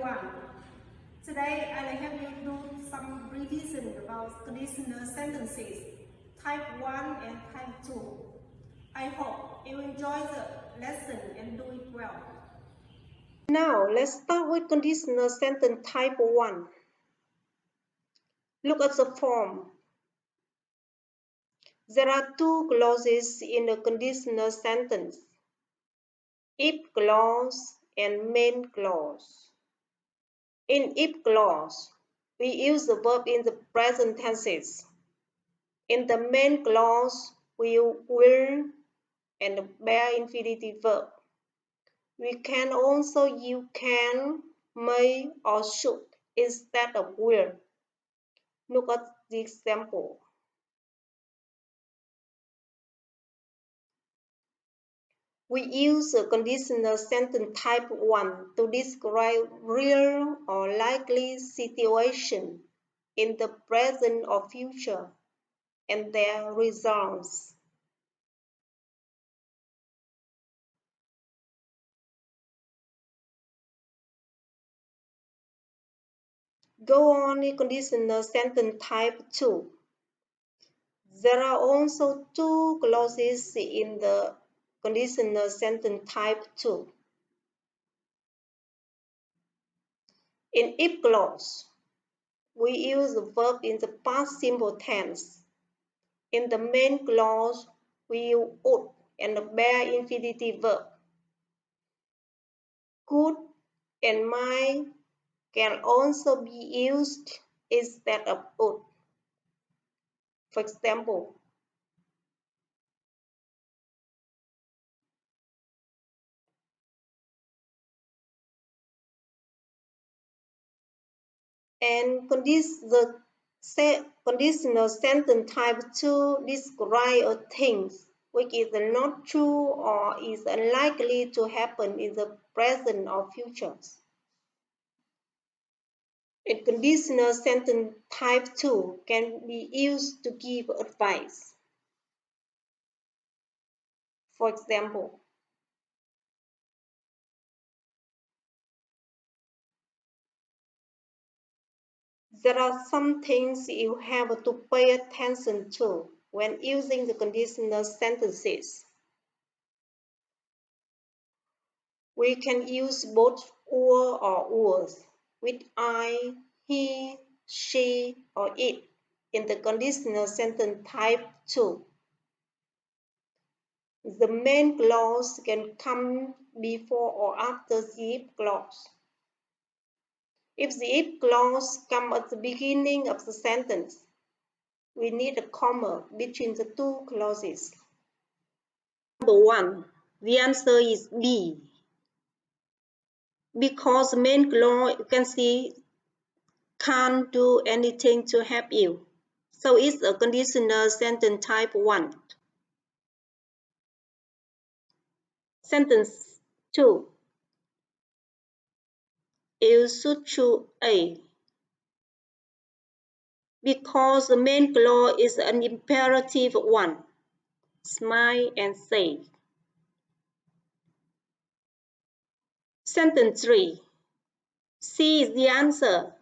everyone. Today I will help you do some revision about conditional sentences, type 1 and type 2. I hope you enjoy the lesson and do it well. Now let's start with conditional sentence type 1. Look at the form. There are two clauses in a conditional sentence, if clause and main clause. In if clause, we use the verb in the present tenses. In the main clause, we will and bare infinitive verb. We can also use can, may, or should instead of will. Look at the example. We use a conditional sentence type 1 to describe real or likely situation in the present or future and their results. Go on to conditional sentence type 2. There are also two clauses in the conditional sentence type 2. In if clause, we use the verb in the past simple tense. In the main clause, we use would and the bare infinitive verb. Could and might can also be used instead of would. For example, and the conditional sentence type 2 describe a thing which is not true or is unlikely to happen in the present or future. A conditional sentence type 2 can be used to give advice. For example, there are some things you have to pay attention to when using the conditional sentences. We can use both or was with I, he, she, or it in the conditional sentence type 2. The main clause can come before or after the if clause. If the if clause comes at the beginning of the sentence, we need a comma between the two clauses. Number 1, the answer is B. Because the main clause, you can see, can't do anything to help you. So it's a conditional sentence type 1. Sentence 2. You should choose A. Because the main clause is an imperative one. Smile and say. Sentence 3. C is the answer.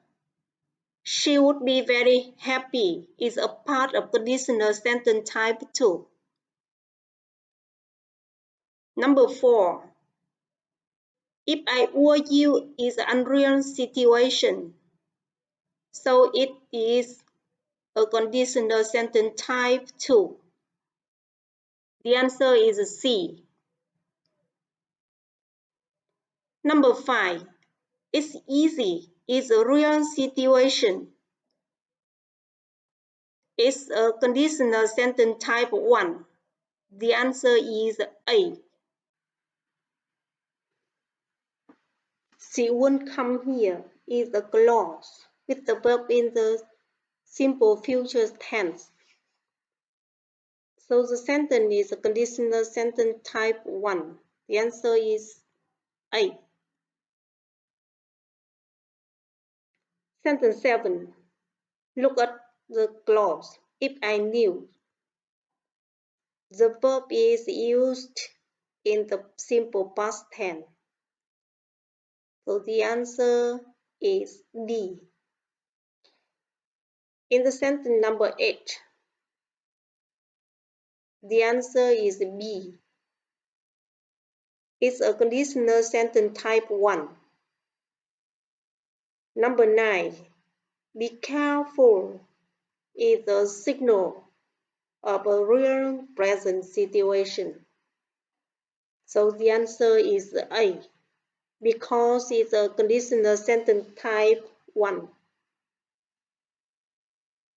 She would be very happy is a part of conditional sentence type 2. Number 4. If I were you is an unreal situation. So it is a conditional sentence type 2. The answer is C. Number 5. It's easy is a real situation. It's a conditional sentence type 1. The answer is A. She won't come here is a clause with the verb in the simple future tense. So the sentence is a conditional sentence type 1. The answer is A. Sentence 7. Look at the clause. If I knew. The verb is used in the simple past tense. So the answer is D. In the sentence number 8, the answer is B. It's a conditional sentence type 1. Number 9, be careful is a signal of a real present situation. So the answer is A, because it's a conditional sentence type 1.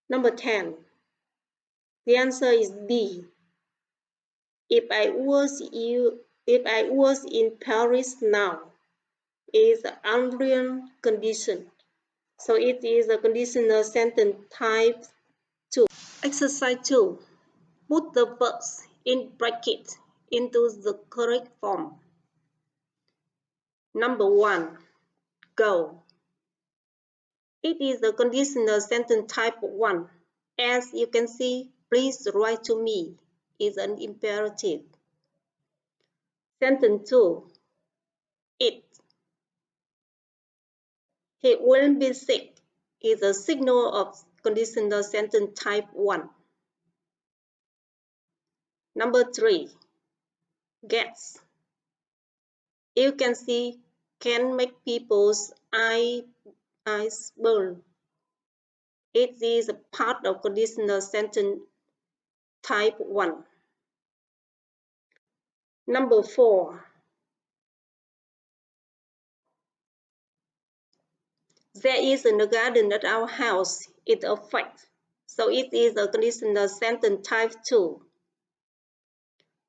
Number 10, the answer is D. If I was in Paris now is an unreal condition. So it is a conditional sentence type 2. Exercise 2. Put the verbs in brackets into the correct form. Number 1. Go. It is a conditional sentence type 1. As you can see, please write to me is an imperative. Sentence 2. It. He will be sick is a signal of conditional sentence type 1. Number 3. Gets. You can see can make people's eyes burn. It is a part of conditional sentence type 1. Number 4. There is a garden at our house. It's a fact. So it is a conditional sentence type 2.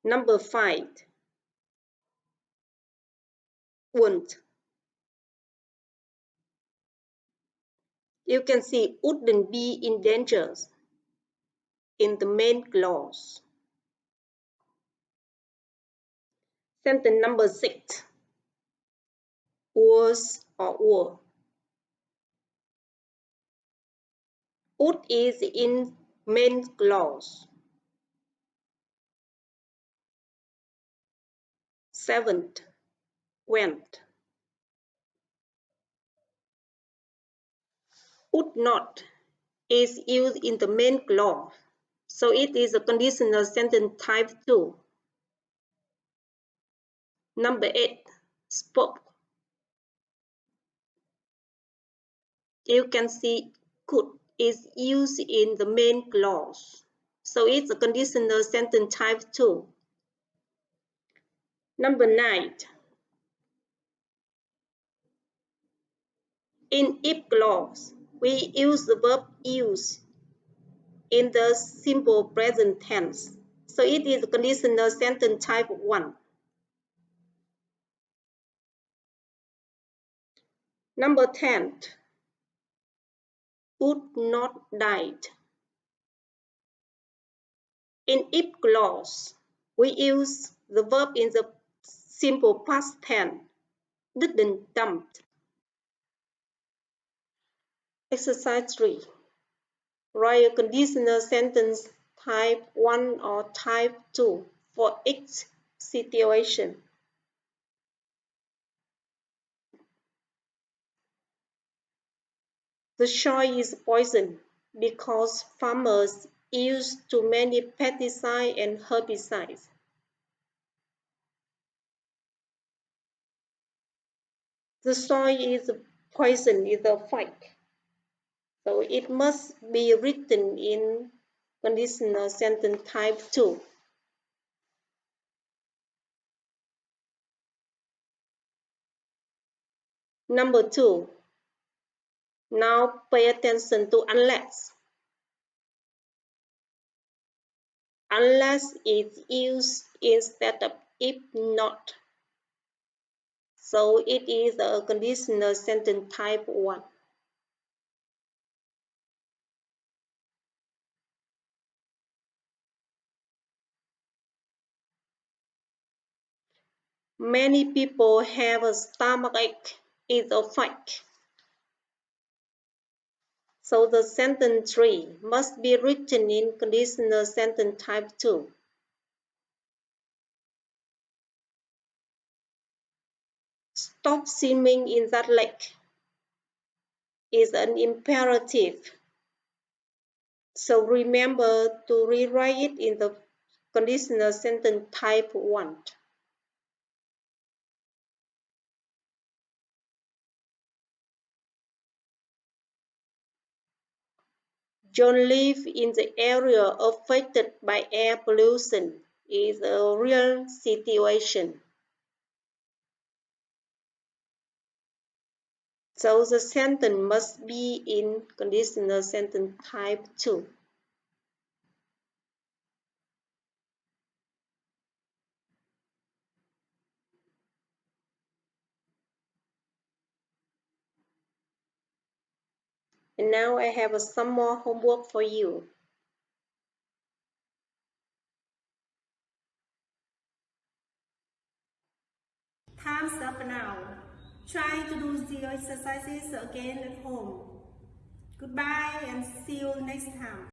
Number 5. Won't. You can see wouldn't be in danger in the main clause. Sentence number 6. Was or were. Would is in main clause. 7th. Went. Would not is used in the main clause. So it is a conditional sentence type 2. Number 8. Spoke. You can see could is used in the main clause. So it's a conditional sentence type 2. Number 9. In if clause, we use the verb use in the simple present tense. So it is a conditional sentence type 1. Number 10. Would not died. In if clause, we use the verb in the simple past tense. Didn't dumped. Exercise 3. Write a conditional sentence type 1 or type 2 for each situation. The soil is poisoned because farmers use too many pesticides and herbicides. The soil is poisoned is a fact. So it must be written in conditional sentence type 2. Number 2. Now pay attention to unless. Unless is used instead of if not. So it is a conditional sentence type 1. Many people have a stomachache is a fact. So the sentence 3 must be written in conditional sentence type 2. Stop swimming in that lake. is an imperative. So remember to rewrite it in the conditional sentence type 1. John lives in the area affected by air pollution. Is a real situation. So the sentence must be in conditional sentence type 2. And now I have some more homework for you. Time's up now. Try to do the exercises again at home. Goodbye and see you next time.